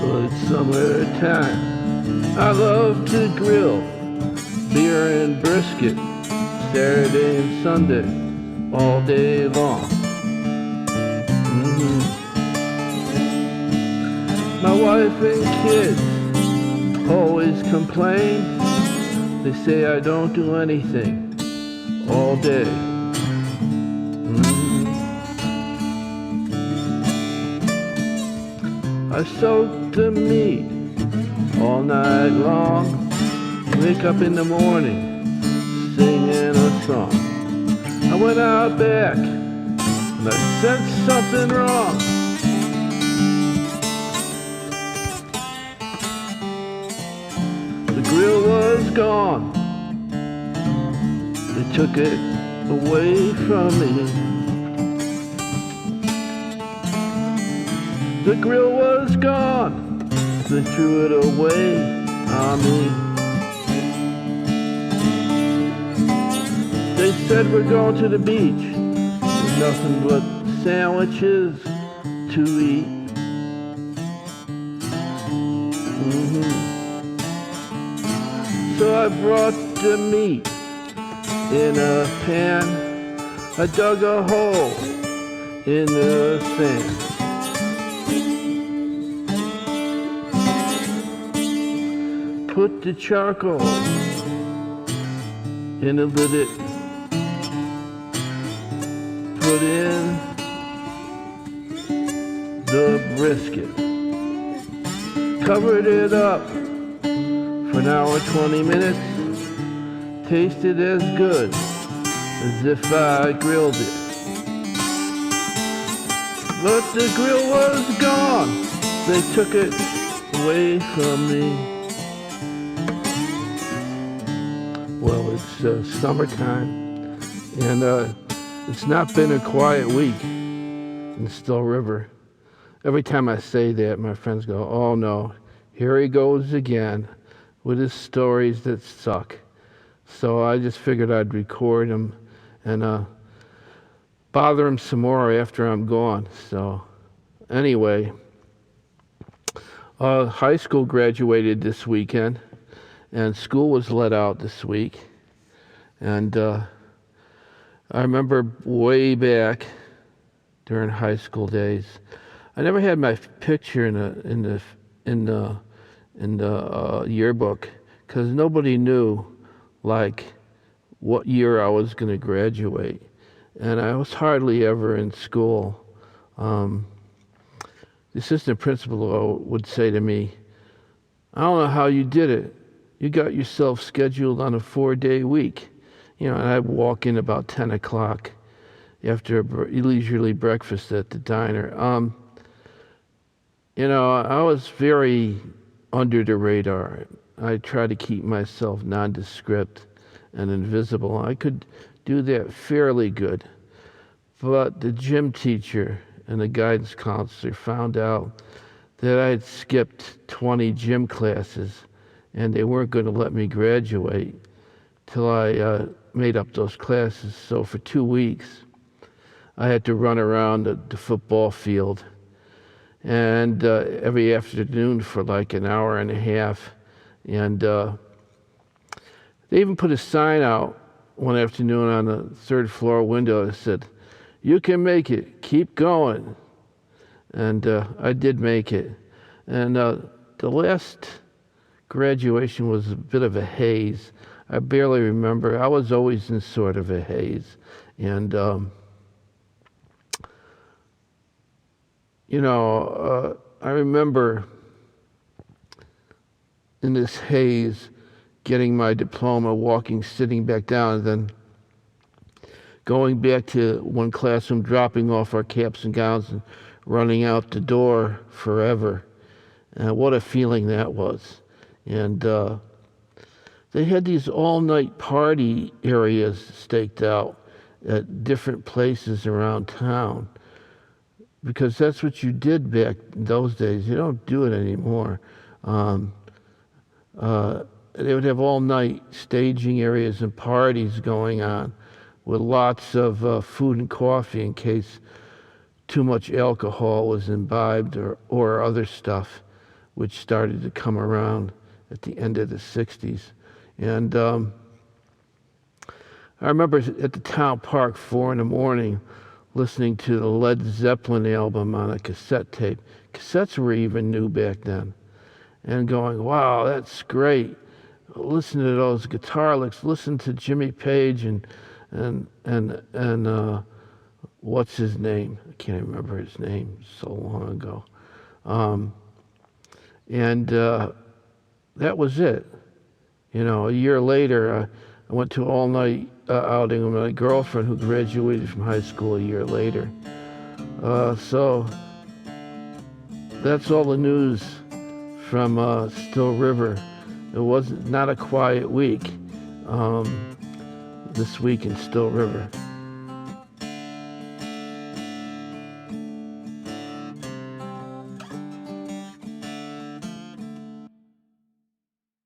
Well, it's summertime. I love to grill. Beer and brisket. Saturday and Sunday. All day long. My wife and kids always complain. They say I don't do anything all day. I soak the meat all night long. Wake up in the morning singing a song. I went out back and I sensed something wrong. The grill was gone. They took it away from me. The grill was gone. They threw it away on me. They said we're going to the beach. There's nothing but sandwiches to eat. So I brought the meat in a pan. I dug a hole in the sand. Put the charcoal in a lit it. Put in the brisket. Covered it up for an hour, 20 minutes. Tasted as good as if I grilled it. But the grill was gone. They took it away from me. Well, it's summertime, and it's not been a quiet week in Still River. Every time I say that, my friends go, "Oh no, here he goes again with his stories that suck." So I just figured I'd record them and bother him some more after I'm gone. So anyway, high school graduated this weekend, and school was let out this week. And I remember way back during high school days, I never had my picture in the yearbook because nobody knew like what year I was going to graduate, and I was hardly ever in school. The assistant principal would say to me, "I don't know how you did it. You got yourself scheduled on a 4-day week." You know, and I'd walk in about 10 o'clock after a leisurely breakfast at the diner. You know, I was very under the radar. I tried to keep myself nondescript and invisible. I could do that fairly good. But the gym teacher and the guidance counselor found out that I had skipped 20 gym classes and they weren't going to let me graduate till I made up those classes. So for 2 weeks, I had to run around the football field and every afternoon for like an hour and a half. And they even put a sign out one afternoon on the third floor window that said, "You can make it, keep going." And I did make it. And the last graduation was a bit of a haze. I barely remember. I was always in sort of a haze. And, you know, I remember in this haze getting my diploma, sitting back down, and then going back to one classroom, dropping off our caps and gowns and running out the door forever. And what a feeling that was. And they had these all-night party areas staked out at different places around town because that's what you did back in those days. You don't do it anymore. They would have all-night staging areas and parties going on with lots of food and coffee in case too much alcohol was imbibed or other stuff. which started to come around at the end of the 60s. And I remember at the town park, 4 in the morning, listening to the Led Zeppelin album on a cassette tape. Cassettes were even new back then. And going, wow, that's great. Listen to those guitar licks. Listen to Jimmy Page and what's his name? I can't remember his name. So long ago. That was it. You know, a year later, I went to an all-night outing with my girlfriend who graduated from high school a year later. So that's all the news from Still River. It was not a quiet week this week in Still River.